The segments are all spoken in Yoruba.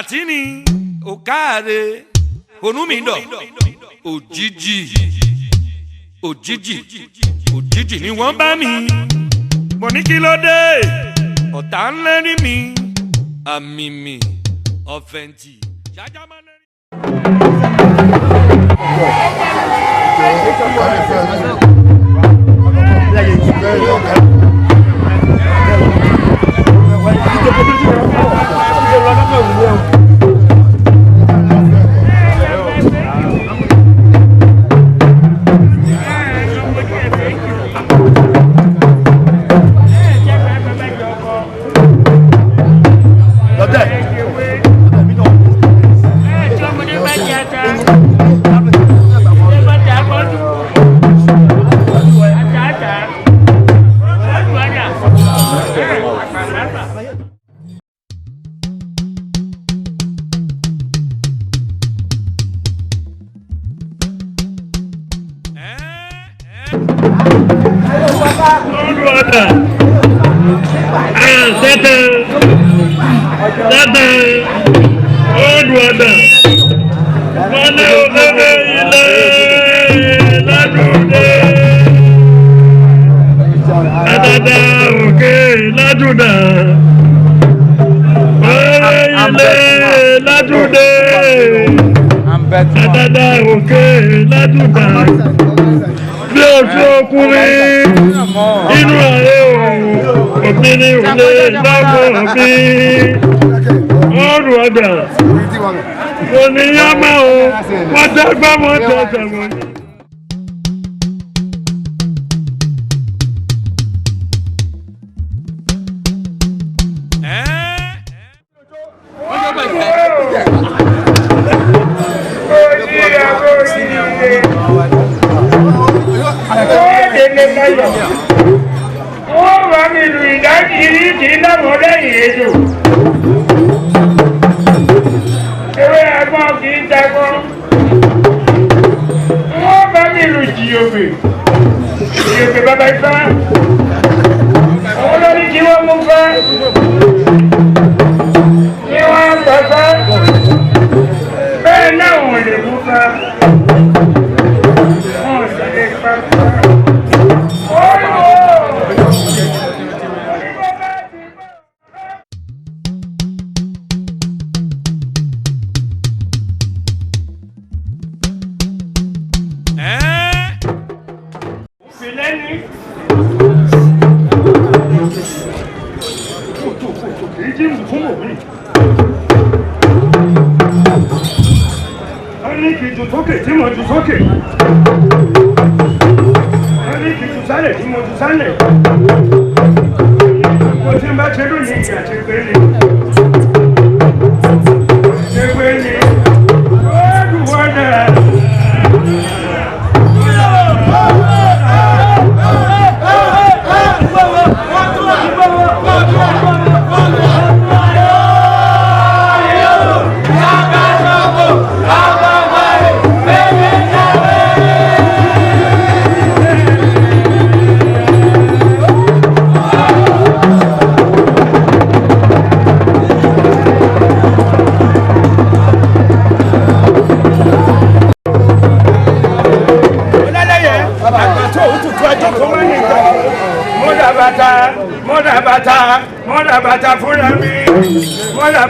Latini, Oguede, Onumido, Ojiji, Ojiji ni wọ́n bá mi. Mo ní kí ló dé, ọ̀tá ń lérí mi, àmì mi, ọ̀fẹ̀ǹtì.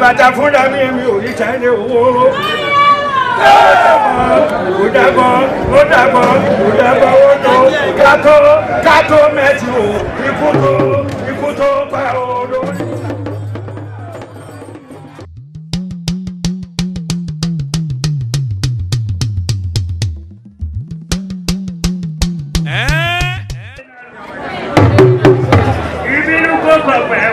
Bàtà fúnra mi ò rí tẹ́lẹ̀ owó. Ó dàbọ̀, kátó mẹ́tì o, ikú tó pa odò. Ìbínú kò gbọ̀gbẹ̀.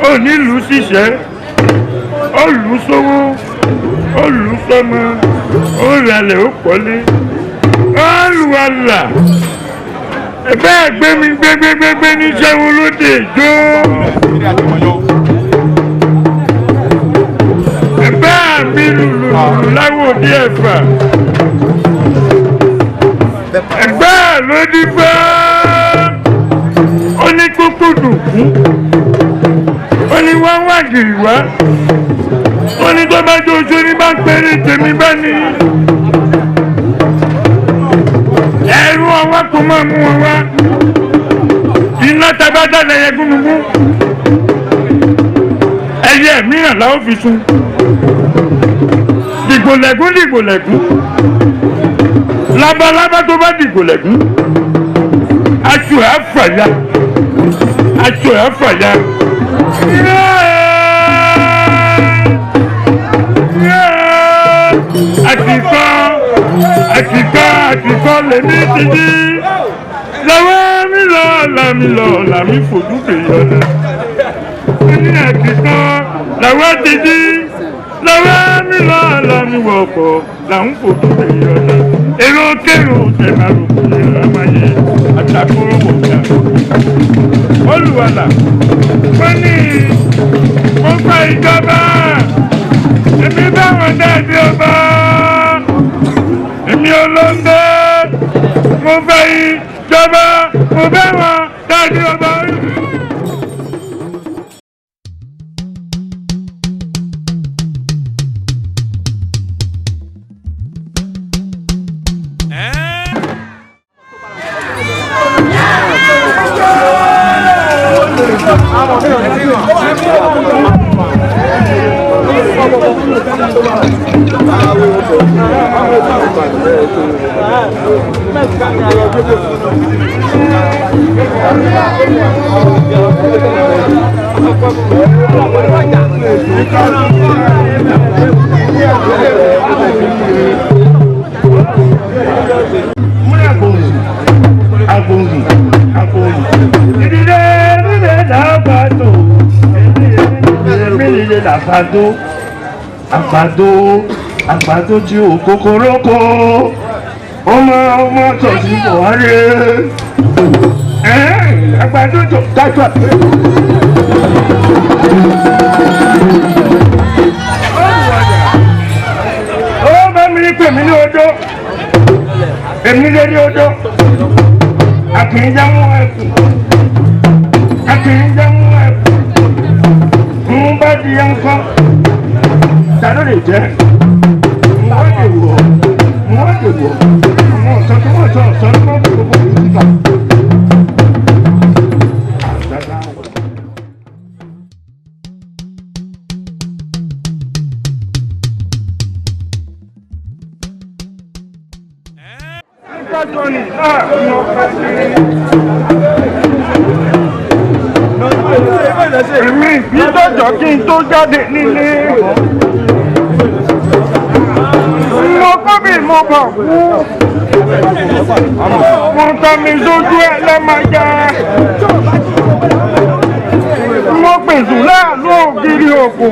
Ó nílùú ṣiṣẹ́, ó lù ú sówó. olùsọmọ olùlàlẹ̀ ó pọ̀lé olùwàlà ẹ̀fẹ́ ẹ̀gbẹ́ mi gbégbégbé ní sẹ́wọ́n lóde ìjó ẹ̀fẹ́ mi lùlù láwòdì ẹ̀fà ẹ̀gbẹ́ ló ní gbọ́ ó ní kókó dùnkú ó ní wọ́n wá gìrì wá ó ní tó bá jó oṣù ní bá pẹ́rẹ́ tèmi bá ní ẹ̀rù ọwọ́ kò máa mú wọn wá iná tabátá lẹ́yẹ gúnugún ẹyẹ mìíràn la ó fi sun dìgbòlẹ̀gún labalábá tó bá dìgbòlẹ̀gún aṣọ ẹ̀ fàyà àtìkọ́ lèmi ti di làwọn mi fojú bèèrè ọ̀nà ní àtìkọ́ làwọn ti di làwọn mi wọ̀pọ̀ làwọn fojú bèèrè ọ̀nà èrò kérò tẹ̀márùkù ní ìrámáyé àtàkùrọ̀ mọ̀ọ́ká olùwàlà wọ́n ní wọ́n gba ìjọba èmi báwọn dáadé ọba èmi olóńgbé mo fẹ́ ìjọba mo fẹ́ wọn dáadé ọba. Àgbàdo tí ò kókórókó ọmọ tọ̀sí Buhari àgbàdo tó dájọ́ ó bá mi ní pèmí ní odó èmi lé ní odó àkìnjámú ẹkùn ń bá di yẹn kọ́ ta ló lè jẹ́ wọ́n lè wọ̀ àwọn ọ̀sán tó wọ́n sọ ní wọ́n gbogbo ìlú nígbà. Èmi ìdọ́jọ́ kí n tó jáde nílé. Mo kọ́ bí mo bọ̀ kú. Mo tọ́ mi sójú ẹ̀ lẹ́màjá. Mo pèsè láàánú ògiri òkú.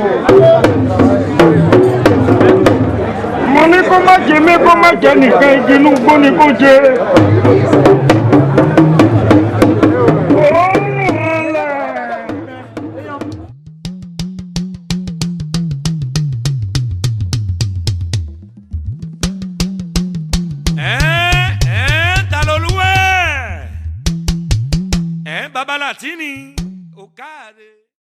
Mo ní kó má jẹ mí kó má jẹ nìkan igi inú gbó ni kó jẹ. Babalatini, Oguede.